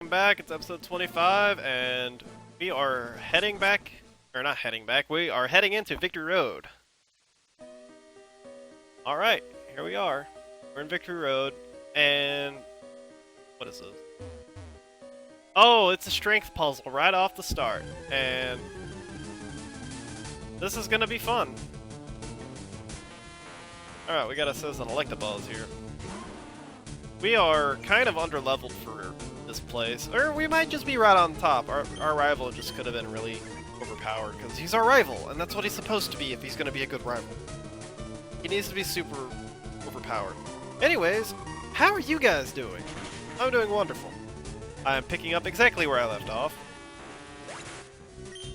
welcome back. It's episode 25, and we are heading back, or not heading back, we are heading into Victory Road. Alright, here we are. We're in Victory Road, and what is this? Oh, it's a strength puzzle right off the start, and this is gonna be fun. Alright, we got a Citizen Electabuzz here. We are kind of under-leveled for this place, or we might just be right on top. Our rival just could have been really overpowered, because he's our rival, and that's what he's supposed to be if he's going to be a good rival. He needs to be super overpowered. Anyways, how are you guys doing? I'm doing wonderful. I'm picking up exactly where I left off.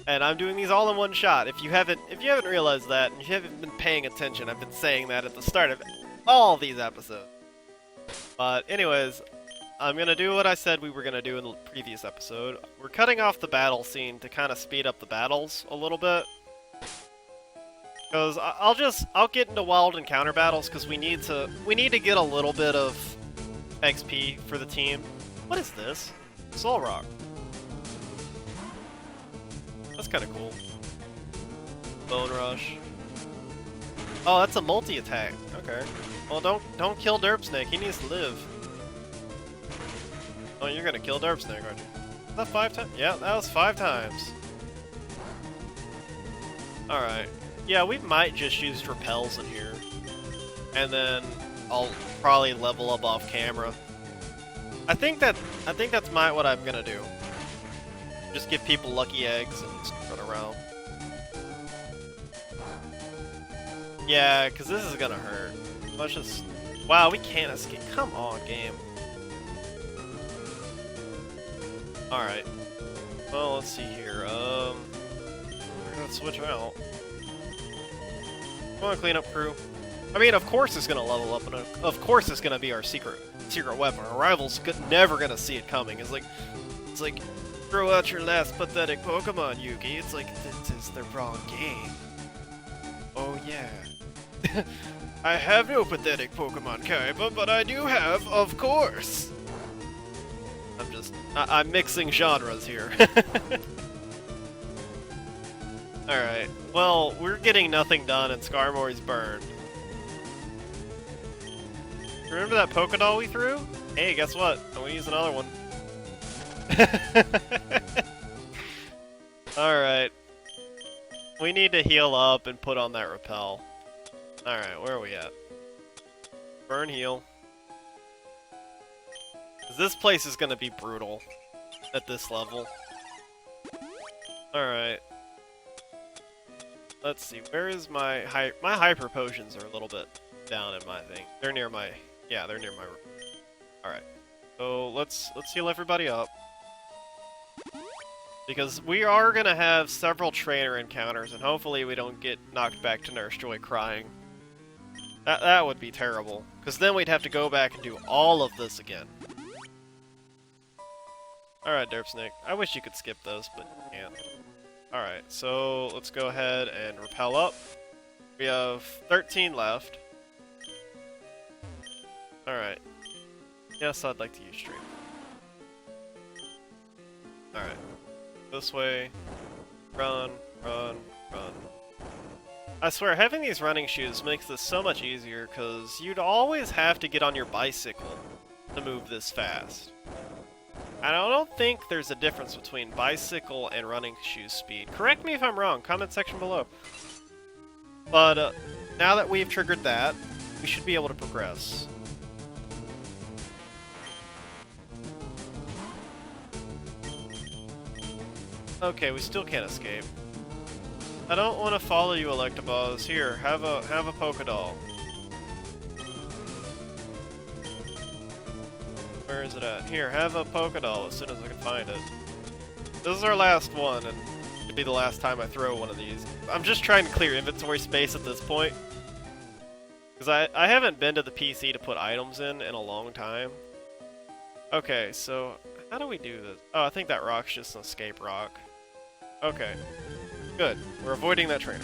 And I'm doing these all in one shot. If you haven't realized that, and if you haven't been paying attention, I've been saying that at the start of all these episodes. But anyways, I'm going to do what I said we were going to do in the previous episode. We're cutting off the battle scene to kind of speed up the battles a little bit. Because I'll get into wild encounter battles because we need to get a little bit of XP for the team. What is this? Soul Rock. That's kind of cool. Bone Rush. Oh, that's a multi-attack. Okay. Well, don't kill Derp Snake. He needs to live. Oh, you're gonna kill Derp Snake, aren't you? Is that 5 times? Yeah, that was 5 times. Alright. Yeah, we might just use repels in here. And then I'll probably level up off camera. I think that's what I'm gonna do. Just give people lucky eggs and just run around. Yeah, because this is gonna hurt. Let's just... Wow, we can't escape. Come on, game. Alright. Well, let's see here. We're gonna switch out. Come on, clean up crew. I mean, of course it's gonna level up, and of course it's gonna be our secret weapon. Our rival's never gonna see it coming. It's like, throw out your last pathetic Pokemon, Yugi. It's like, this is the wrong game. Oh yeah. I have no pathetic Pokemon, Kaiba, but I do have, of course! I'm mixing genres here. Alright, well, we're getting nothing done and Skarmory's burned. Remember that Pokédoll we threw? Hey, guess what? I'm gonna use another one. Alright. We need to heal up and put on that repel. Alright, where are we at? Burn, heal. This place is gonna be brutal at this level. Alright. Let's see, where is my hyper potions are a little bit down in my thing. They're near my... Yeah, they're near my... Alright. So, let's heal everybody up. Because we are gonna have several trainer encounters, and hopefully we don't get knocked back to Nurse Joy crying. That would be terrible, because then we'd have to go back and do all of this again. Alright, Derp Snake. I wish you could skip those, but you can't. Alright, so let's go ahead and repel up. We have 13 left. Alright. Yes, I'd like to use Stream. Alright. This way. Run, run, run. I swear, having these running shoes makes this so much easier, because you'd always have to get on your bicycle to move this fast. And I don't think there's a difference between bicycle and running shoe speed. Correct me if I'm wrong, comment section below. But now that we've triggered that, we should be able to progress. Okay, we still can't escape. I don't want to follow you, Electabuzz. Here, have a Pokédoll. Where is it at? Here, have a Pokédoll as soon as I can find it. This is our last one, and it'll be the last time I throw one of these. I'm just trying to clear inventory space at this point. Because I haven't been to the PC to put items in a long time. Okay, so how do we do this? Oh, I think that rock's just an escape rock. Okay. Good. We're avoiding that trainer.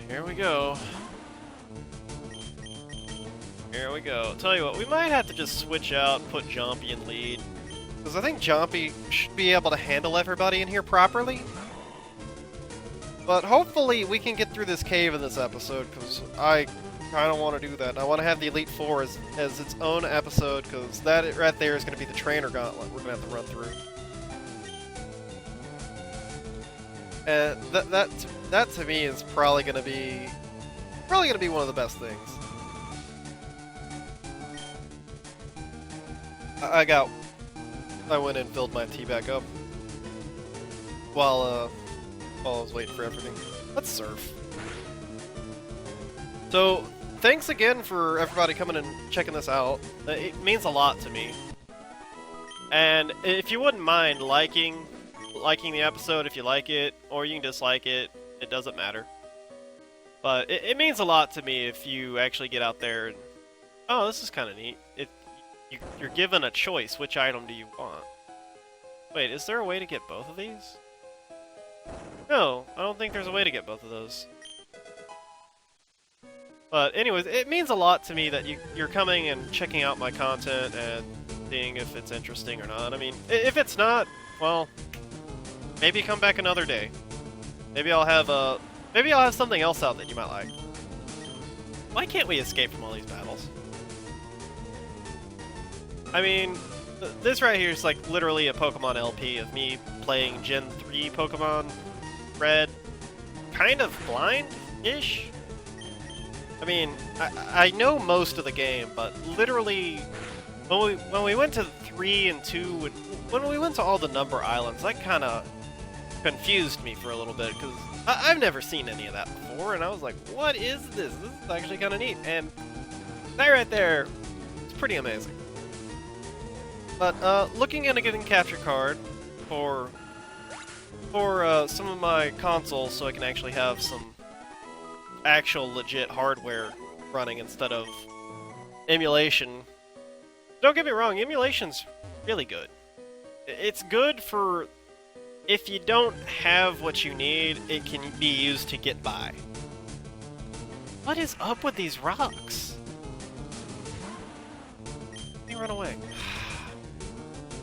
Here we go. Here we go. Tell you what, we might have to just switch out, put Jompy in lead. Because I think Jompy should be able to handle everybody in here properly. But hopefully we can get through this cave in this episode, because I kind of want to do that. I want to have the Elite Four as its own episode, because that right there is going to be the trainer gauntlet we're going to have to run through. And that to me is probably going to be one of the best things. I went and filled my tea back up while I was waiting for everything. Let's surf. So, thanks again for everybody coming and checking this out. It means a lot to me. And if you wouldn't mind liking the episode if you like it, or you can dislike it, it doesn't matter. But it means a lot to me if you actually get out there and, oh, this is kind of neat. You're given a choice. Which item do you want? Wait, is there a way to get both of these? No, I don't think there's a way to get both of those. But anyways, it means a lot to me that you're coming and checking out my content and seeing if it's interesting or not. I mean, if it's not, well, maybe come back another day. Maybe I'll have something else out that you might like. Why can't we escape from all these battles? I mean, this right here is like literally a Pokemon LP of me playing Gen 3 Pokemon Red, kind of blind-ish. I mean, I know most of the game, but literally, when we went to 3 and 2, when we went to all the Number Islands, that kind of confused me for a little bit, because I've never seen any of that before, and I was like, what is this? This is actually kind of neat, and that right there, it's pretty amazing. But, looking at a getting capture card for some of my consoles so I can actually have some actual legit hardware running instead of emulation. Don't get me wrong, emulation's really good. It's good for if you don't have what you need, it can be used to get by. What is up with these rocks? They run away.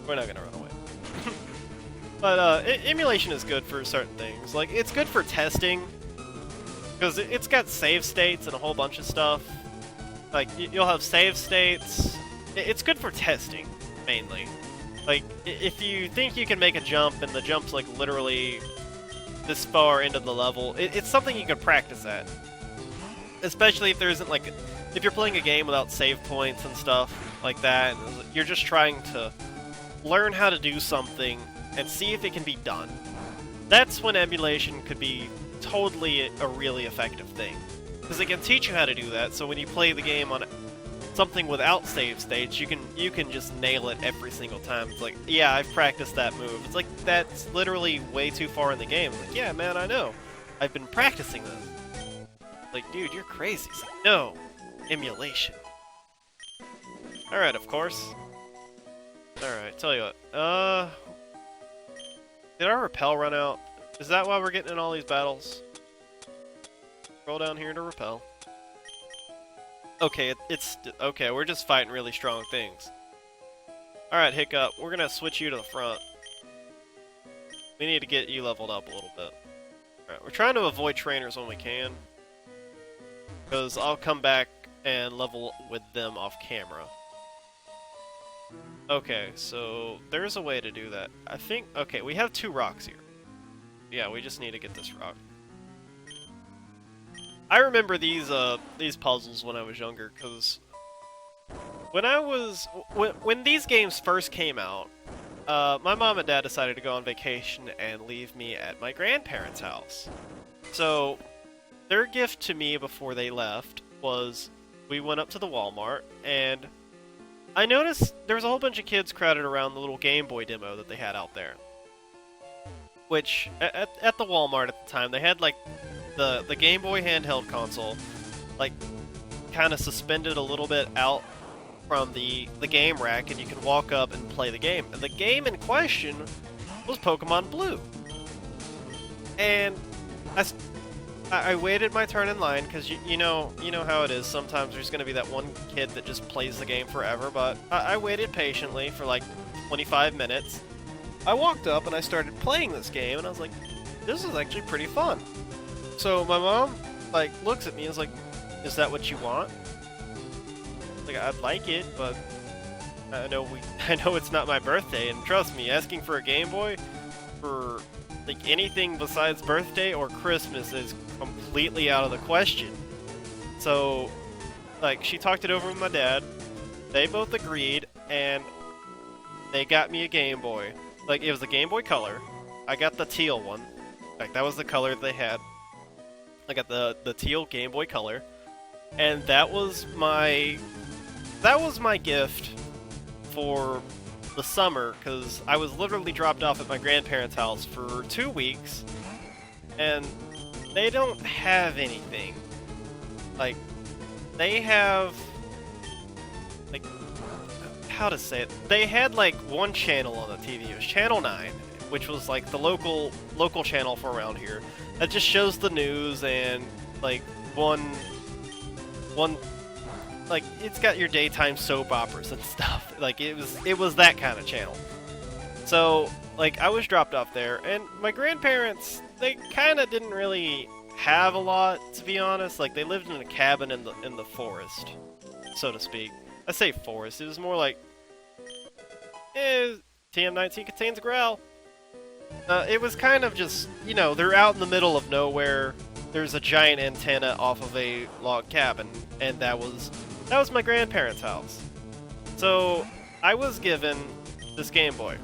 We're not gonna run away. But emulation is good for certain things. Like, it's good for testing, because it's got save states and a whole bunch of stuff. Like, you'll have save states. It's good for testing, mainly. Like, if you think you can make a jump and the jump's like literally this far into the level, it's something you can practice at. Especially if there isn't like, if you're playing a game without save points and stuff like that, you're just trying to learn how to do something and see if it can be done. That's when emulation could be totally a really effective thing, because it can teach you how to do that, so when you play the game on something without save states, you can just nail it every single time. It's like, yeah, I've practiced that move. It's like, that's literally way too far in the game. It's like, yeah, man, I know. I've been practicing this. Like, dude, you're crazy. It's like, no, emulation. Alright, of course. Alright, tell you what, did our repel run out? Is that why we're getting in all these battles? Roll down here to repel. Okay, okay, we're just fighting really strong things. Alright, Hiccup, we're gonna switch you to the front. We need to get you leveled up a little bit. Alright, we're trying to avoid trainers when we can, because I'll come back and level with them off camera. Okay, so there's a way to do that. I think, okay, we have 2 rocks here. Yeah, we just need to get this rock. I remember these puzzles when I was younger, because when these games first came out, my mom and dad decided to go on vacation and leave me at my grandparents' house. So their gift to me before they left was, we went up to the Walmart, and I noticed there was a whole bunch of kids crowded around the little Game Boy demo that they had out there. Which, at the Walmart at the time, they had, like, the Game Boy handheld console, like, kind of suspended a little bit out from the game rack, and you can walk up and play the game. And the game in question was Pokemon Blue. And I waited my turn in line because you know how it is. Sometimes there's gonna be that one kid that just plays the game forever. But I waited patiently for like 25 minutes. I walked up and I started playing this game, and I was like, "This is actually pretty fun." So my mom like looks at me and is like, "Is that what you want?" Like, I'd like it, but I know I know it's not my birthday, and trust me, asking for a Game Boy for like anything besides birthday or Christmas is completely out of the question. So, like, she talked it over with my dad. They both agreed, and they got me a Game Boy. Like, it was a Game Boy Color. I got the teal one. Like, that was the color they had. I got the teal Game Boy Color, and that was my gift for the summer, because I was literally dropped off at my grandparents' house for 2 weeks, and they don't have anything. Like, they have, like, how to say it? They had like one channel on the TV. It was Channel 9, which was like the local channel for around here. That just shows the news and like one like, it's got your daytime soap operas and stuff. Like, it was that kind of channel. So, like, I was dropped off there, and my grandparents, they kind of didn't really have a lot, to be honest. Like, they lived in a cabin in the forest, so to speak. I say forest, it was more like, TM19 contains a growl. It was kind of just, you know, they're out in the middle of nowhere. There's a giant antenna off of a log cabin, and that was my grandparents' house. So I was given this Game Boy,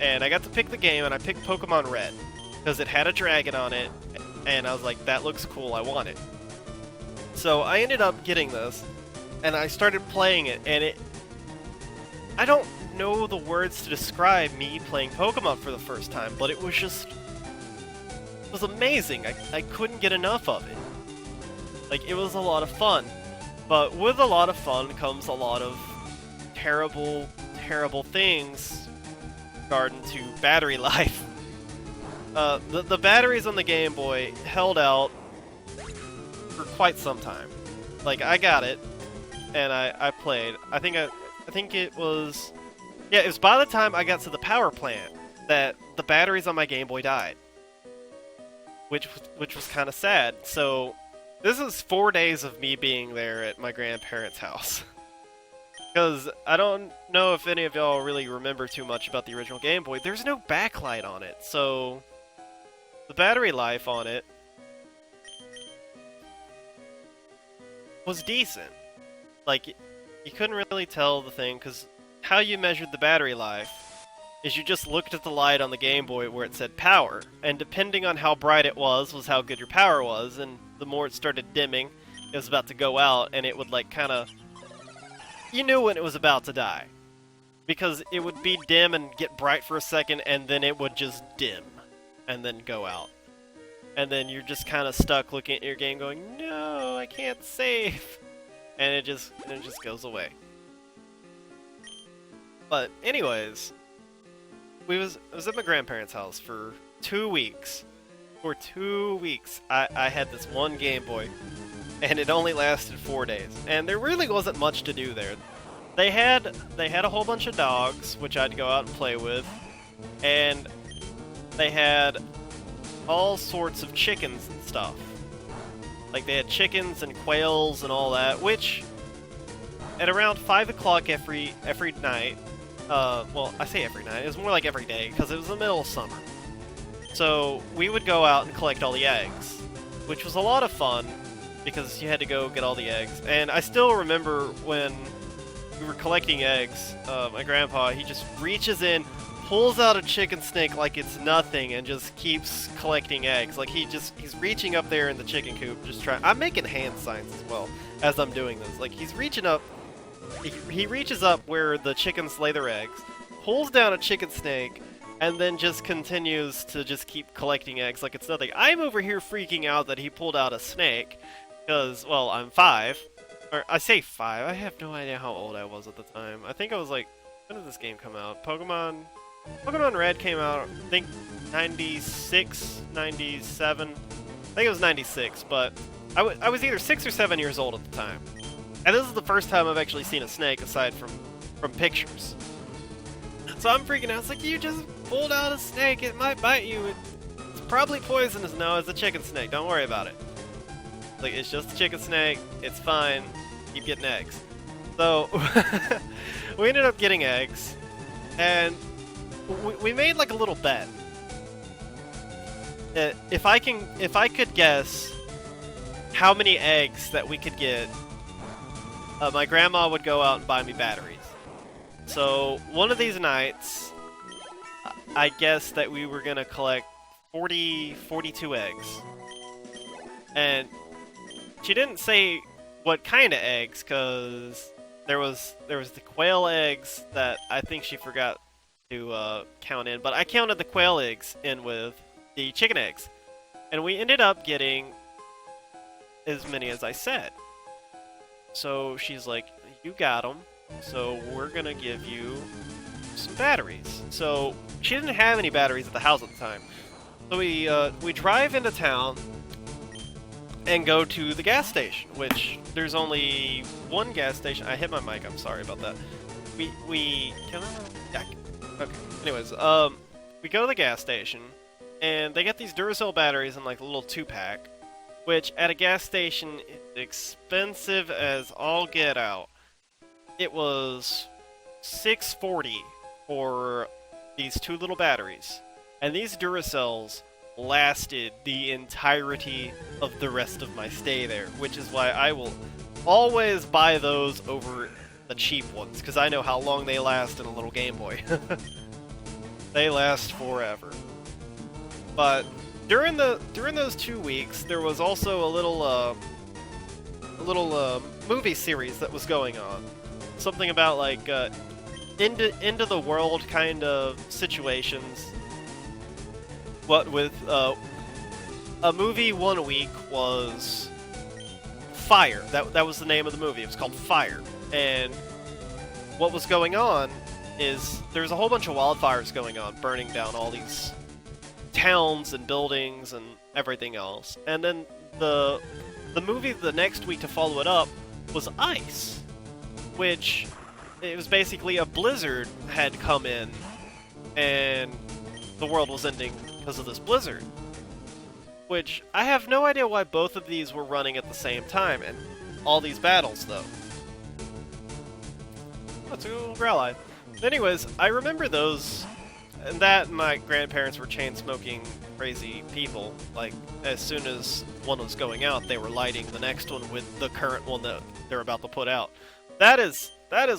and I got to pick the game, and I picked Pokemon Red because it had a dragon on it, and I was like, that looks cool, I want it. So I ended up getting this, and I started playing it, and I don't know the words to describe me playing Pokemon for the first time, but it was amazing. I couldn't get enough of it. Like, it was a lot of fun. But with a lot of fun comes a lot of terrible, terrible things regarding to battery life. The batteries on the Game Boy held out for quite some time. Like, I got it, and I played. I think it was... Yeah, it was by the time I got to the power plant that the batteries on my Game Boy died. Which was kind of sad. So, this is 4 days of me being there at my grandparents' house. Because I don't know if any of y'all really remember too much about the original Game Boy. There's no backlight on it, so the battery life on it was decent. Like, you couldn't really tell the thing, because how you measured the battery life is you just looked at the light on the Game Boy where it said power, and depending on how bright it was how good your power was, and the more it started dimming, it was about to go out, and it would like kind of... You knew when it was about to die. Because it would be dim and get bright for a second, and then it would just dim, and then go out. And then you're just kind of stuck looking at your game going, no, I can't save! And it just goes away. But anyways... I was at my grandparents' house for 2 weeks. For 2 weeks, I had this one Game Boy, and it only lasted 4 days. And there really wasn't much to do there. They had a whole bunch of dogs, which I'd go out and play with, and they had all sorts of chickens and stuff. Like, they had chickens and quails and all that, which at around 5 o'clock every night. Well, I say every night. It was more like every day, because it was the middle of summer. So, we would go out and collect all the eggs, which was a lot of fun, because you had to go get all the eggs. And I still remember when we were collecting eggs, my grandpa, he just reaches in, pulls out a chicken snake like it's nothing, and just keeps collecting eggs. Like, he's reaching up there in the chicken coop, just trying... I'm making hand signs as well, as I'm doing this. Like, he's reaching up... He reaches up where the chickens lay their eggs, pulls down a chicken snake, and then just continues to just keep collecting eggs like it's nothing. I'm over here freaking out that he pulled out a snake, because, well, I'm 5. Or, I say 5, I have no idea how old I was at the time. I think I was like, when did this game come out? Pokemon Red came out, I think, 96, 97. think it was 96, but I was either 6 or 7 years old at the time. And this is the first time I've actually seen a snake aside from pictures. So I'm freaking out. It's like, you just pulled out a snake. It might bite you. It's probably poisonous. No, it's a chicken snake. Don't worry about it. Like, it's just a chicken snake. It's fine. Keep getting eggs. So we ended up getting eggs, and we made like a little bet. If I could guess how many eggs that we could get, my grandma would go out and buy me batteries. So one of these nights, I guessed that we were gonna collect 42 eggs. And she didn't say what kind of eggs, because there was the quail eggs that I think she forgot to count in, but I counted the quail eggs in with the chicken eggs. And we ended up getting as many as I said. So she's like, you got them, so we're gonna give you some batteries. So she didn't have any batteries at the house at the time. So we drive into town and go to the gas station, which there's only one gas station. I hit my mic, I'm sorry about that. Can I? Yeah, okay. Anyways, we go to the gas station, and they get these Duracell batteries in like a little 2-pack, which at a gas station is expensive as all get out. It was $6.40 for these 2 little batteries, and these Duracells lasted the entirety of the rest of my stay there, which is why I will always buy those over the cheap ones, because I know how long they last in a little Game Boy. They last forever. But during those 2 weeks, there was also a little movie series that was going on. Something about like into the world kind of situations. What with a movie 1 week was Fire. That was the name of the movie. It was called Fire. And what was going on is there's a whole bunch of wildfires going on, burning down all these towns and buildings and everything else. And then the movie the next week to follow it up was Ice, which it was basically a blizzard had come in and the world was ending because of this blizzard. Which I have no idea why both of these were running at the same time, and all these battles though. That's a little Growlithe. Anyways, I remember those, and that my grandparents were chain-smoking crazy people. Like, as soon as one was going out, they were lighting the next one with the current one that they're about to put out. That is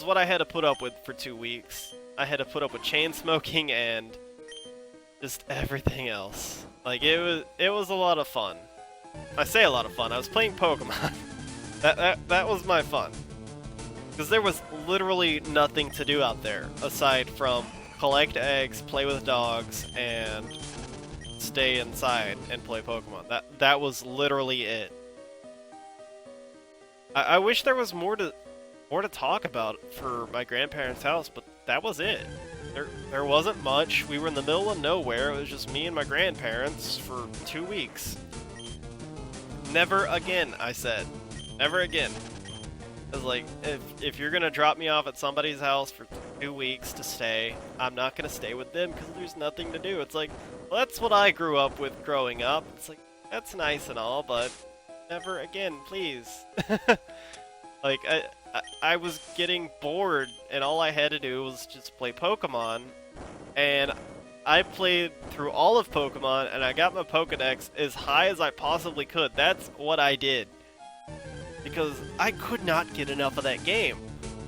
what I had to put up with for 2 weeks. I had to put up with chain-smoking and just everything else. Like, it was a lot of fun. I say a lot of fun. I was playing Pokemon. that was my fun. Because there was literally nothing to do out there aside from collect eggs, play with dogs, and stay inside and play Pokemon. That was literally it. I wish there was more to talk about for my grandparents' house, but that was it. There wasn't much. We were in the middle of nowhere. It was just me and my grandparents for 2 weeks. Never again, I said. Never again. I was like, if you're gonna drop me off at somebody's house for 2 weeks to stay, I'm not gonna stay with them because there's nothing to do. It's like, well, that's what I grew up with growing up. It's like, that's nice and all, but never again, please. Like, I was getting bored, and all I had to do was just play Pokemon, and I played through all of Pokemon, and I got my Pokedex as high as I possibly could. That's what I did. Because I could not get enough of that game.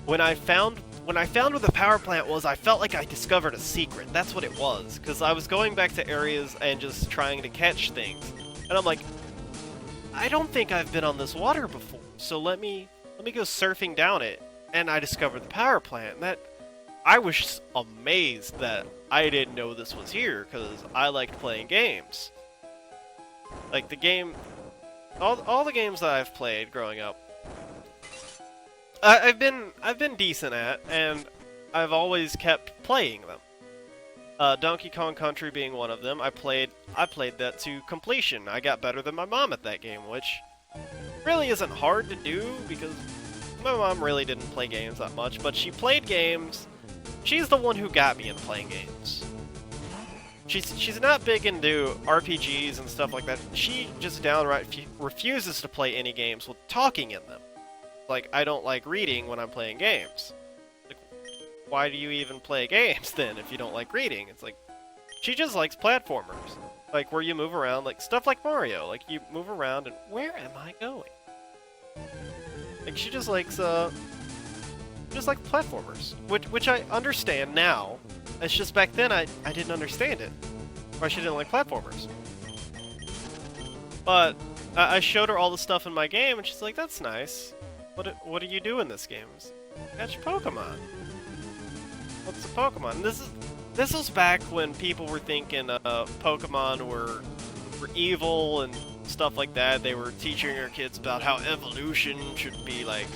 When I found where the power plant was, I felt like I discovered a secret. That's what it was. Because I was going back to areas and just trying to catch things. And I'm like, I don't think I've been on this water before, so let me go surfing down it. And I discovered the power plant. And I was amazed that I didn't know this was here, because I liked playing games. Like the game... All the games that I've played growing up, I've been decent at, and I've always kept playing them. Donkey Kong Country being one of them. I played that to completion. I got better than my mom at that game, which really isn't hard to do because my mom really didn't play games that much, but she played games. She's the one who got me into playing games. She's not big into RPGs and stuff like that. She just downright refuses to play any games with talking in them. Like, I don't like reading when I'm playing games. Like, why do you even play games then if you don't like reading? It's like, she just likes platformers. Like, where you move around, like, stuff like Mario. Like, you move around and, where am I going? Like, she just likes platformers. Which I understand now. It's just back then I didn't understand it. Why she didn't like platformers. But I showed her all the stuff in my game, and she's like, that's nice. What do you do in this game? Catch Pokemon. What's a Pokemon? This was back when people were thinking Pokemon were evil and stuff like that. They were teaching their kids about how evolution should be like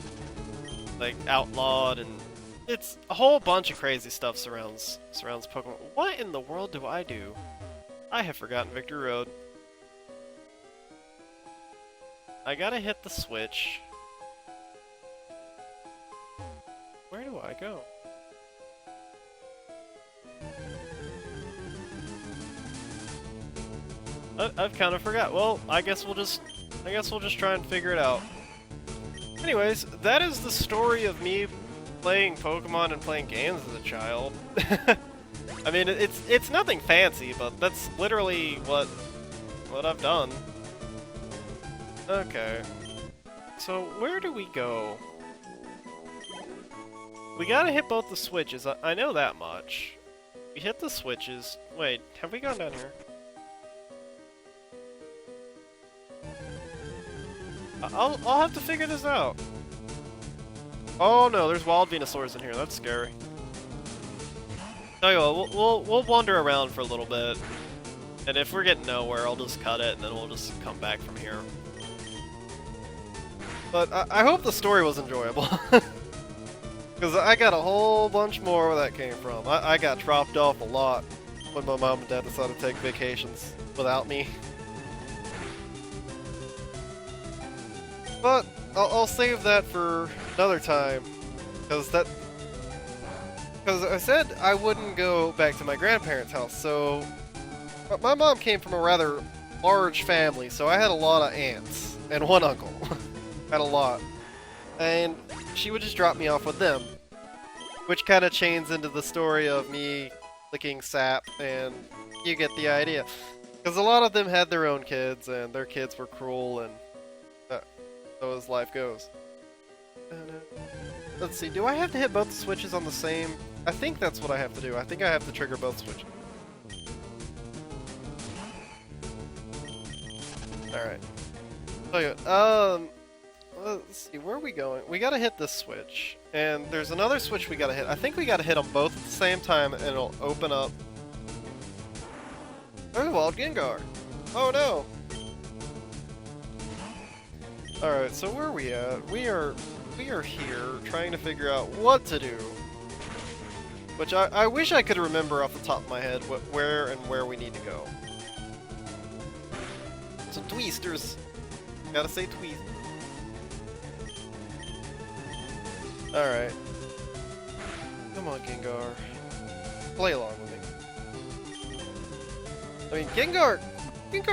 outlawed, and it's a whole bunch of crazy stuff surrounds Pokemon. What in the world do? I have forgotten Victory Road. I gotta hit the switch. Where do I go? I've kind of forgot. Well, I guess we'll just try and figure it out. Anyways, that is the story of me playing Pokemon and playing games as a child. I mean, it's nothing fancy, but that's literally what I've done. Okay. So, where do we go? We gotta hit both the switches, I know that much. We hit the switches. Wait, have we gone down here? I'll have to figure this out. Oh no, there's wild Venusaurs in here. That's scary. Tell you what, we'll wander around for a little bit, and if we're getting nowhere, I'll just cut it, and then we'll just come back from here. But I hope the story was enjoyable, because I got a whole bunch more where that came from. I got dropped off a lot when my mom and dad decided to take vacations without me. But I'll save that for another time, because I said I wouldn't go back to my grandparents' house. So my mom came from a rather large family, so I had a lot of aunts and one uncle. Had a lot, and she would just drop me off with them, which kind of chains into the story of me licking sap, and you get the idea. Because a lot of them had their own kids, and their kids were cruel, and so as life goes. Let's see, do I have to hit both the switches on the same? I think that's what I have to do. I think I have to trigger both switches. Alright. So, let's see, where are we going? We gotta hit this switch, and there's another switch we gotta hit. I think we gotta hit them both at the same time, and it'll open up. There's Wild Gengar! Oh no! Alright, so where are we at? We are here, trying to figure out what to do. Which I wish I could remember off the top of my head where we need to go. So Tweesters. Gotta say Tweest. Alright. Come on, Gengar. Play along with me. I mean, Gengar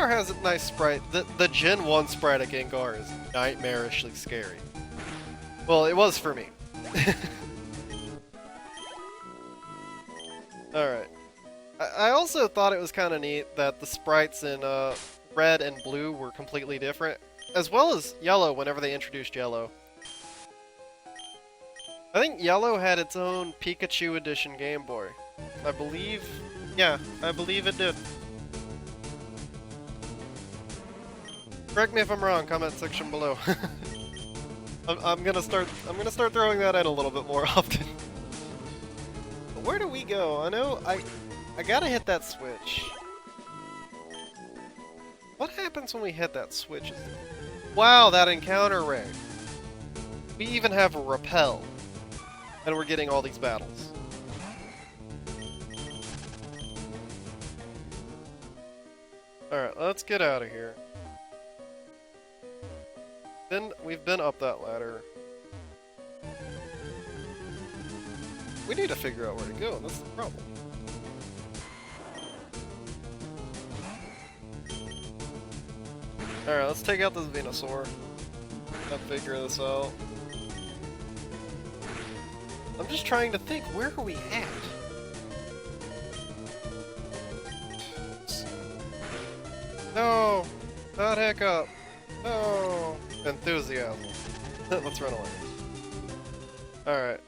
has a nice sprite. The Gen 1 sprite of Gengar is nightmarishly scary. Well, it was for me. Alright. I also thought it was kind of neat that the sprites in Red and Blue were completely different, as well as Yellow whenever they introduced Yellow. I think Yellow had its own Pikachu Edition Game Boy. I believe it did. Correct me if I'm wrong, comment section below. I'm gonna start throwing that in a little bit more often. But where do we go? I know I gotta hit that switch. What happens when we hit that switch? Wow, that encounter ray. We even have a repel. And we're getting all these battles. Alright, let's get out of here. We've been up that ladder. We need to figure out where to go, that's the problem. Alright, let's take out this Venusaur. I'll figure this out. I'm just trying to think, where are we at? No! Not Hiccup! No! Enthusiasm. Let's run away. Alright.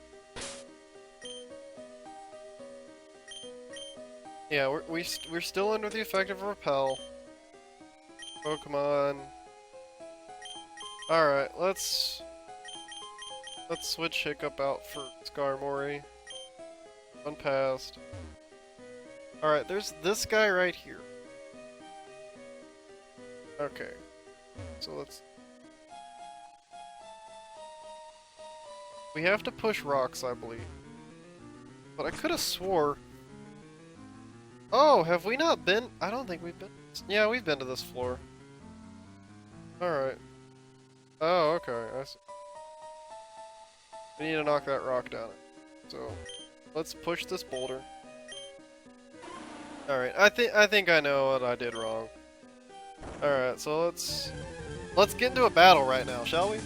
Yeah, we're still under the effect of Repel. Pokemon. Alright, let's switch Hiccup out for Skarmory. Run past. Alright, there's this guy right here. Okay. So let's... We have to push rocks, I believe. But I could have swore... Oh, have we not been? I don't think we've been... Yeah, we've been to this floor. Alright. Oh, okay, I see. We need to knock that rock down. So, let's push this boulder. Alright, I think I know what I did wrong. Alright, so let's get into a battle right now, shall we?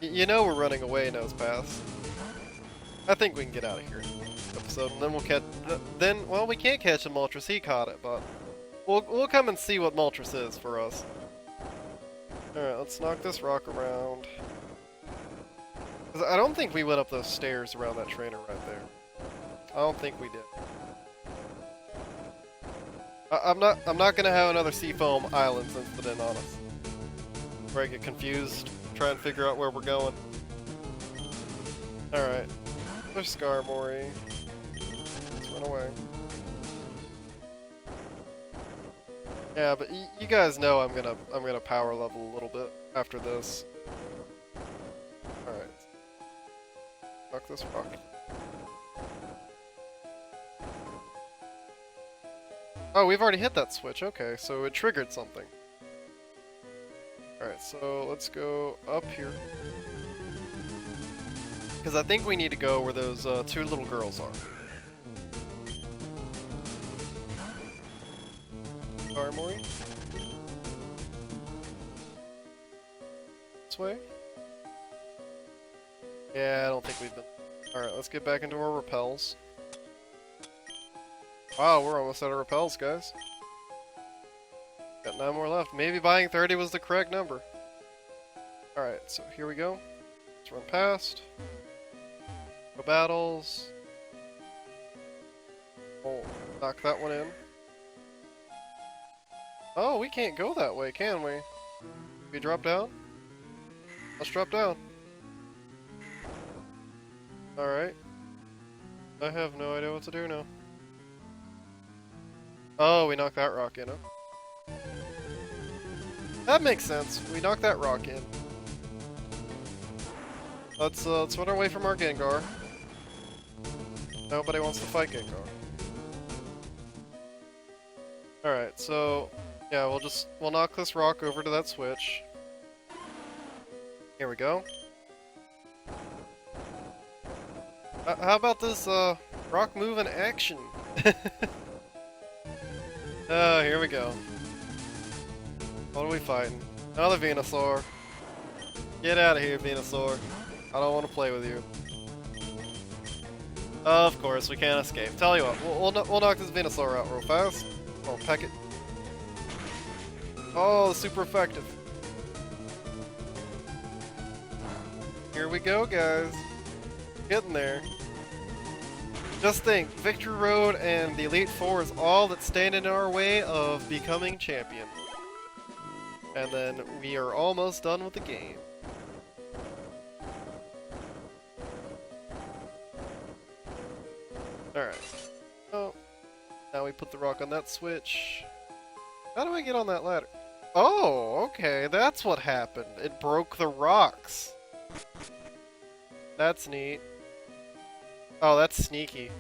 You know we're running away, Nosepath. I think we can get out of here episode, and then we'll catch. Well, we can't catch the Moltres. He caught it, but we'll come and see what Moltres is for us. All right, let's knock this rock around. 'Cause I don't think we went up those stairs around that trainer right there. I don't think we did. I'm not gonna have another Seafoam Islands incident on us, where I get confused, try and figure out where we're going. All right, there's Skarmory. Let's run away. Yeah, but you guys know I'm gonna power level a little bit after this. All right, knock this rock. Oh, we've already hit that switch. Okay, so it triggered something. All right, so let's go up here. Because I think we need to go where those two little girls are. Skarmory. This way? Yeah, I don't think we've been... Alright, let's get back into our repels. Wow, we're almost out of repels, guys. Got 9 more left. Maybe buying 30 was the correct number. Alright, so here we go. Let's run past. Go battles. Oh, knock that one in. Oh, we can't go that way, can we? We drop down? Let's drop down. Alright. I have no idea what to do now. Oh, we knocked that rock in, huh? That makes sense. We knocked that rock in. Let's run away from our Gengar. Nobody wants to fight Gengar. Alright, so... Yeah, we'll knock this rock over to that switch. Here we go. How about this, rock move in action? Oh, here we go. What are we fighting? Another Venusaur. Get out of here, Venusaur. I don't want to play with you. Of course, we can't escape. Tell you what, we'll knock this Venusaur out real fast. Oh, peck it. Oh, super effective. Here we go, guys. Getting there. Just think, Victory Road and the Elite Four is all that's standing in our way of becoming champion. And then we are almost done with the game. Alright. Oh. Now we put the rock on that switch. How do I get on that ladder? Oh, okay, that's what happened. It broke the rocks. That's neat. Oh, that's sneaky.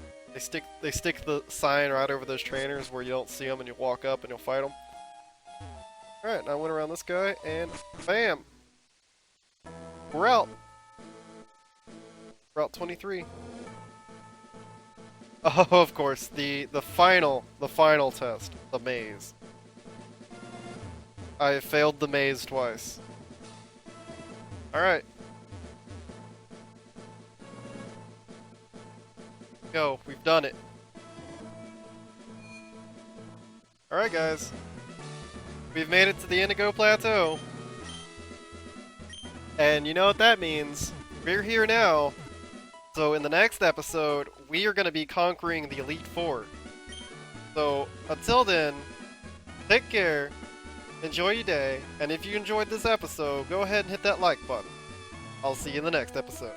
They stick the sign right over those trainers where you don't see them, and you walk up and you'll fight them. All right, now I went around this guy, and bam, we're out. Route 23. Oh, of course, the final test, the maze. I failed the maze twice. All right. Go, we've done it. All right, guys. We've made it to the Indigo Plateau. And you know what that means. We're here now. So in the next episode, we are going to be conquering the Elite Four. So until then, take care, enjoy your day, and if you enjoyed this episode, go ahead and hit that like button. I'll see you in the next episode.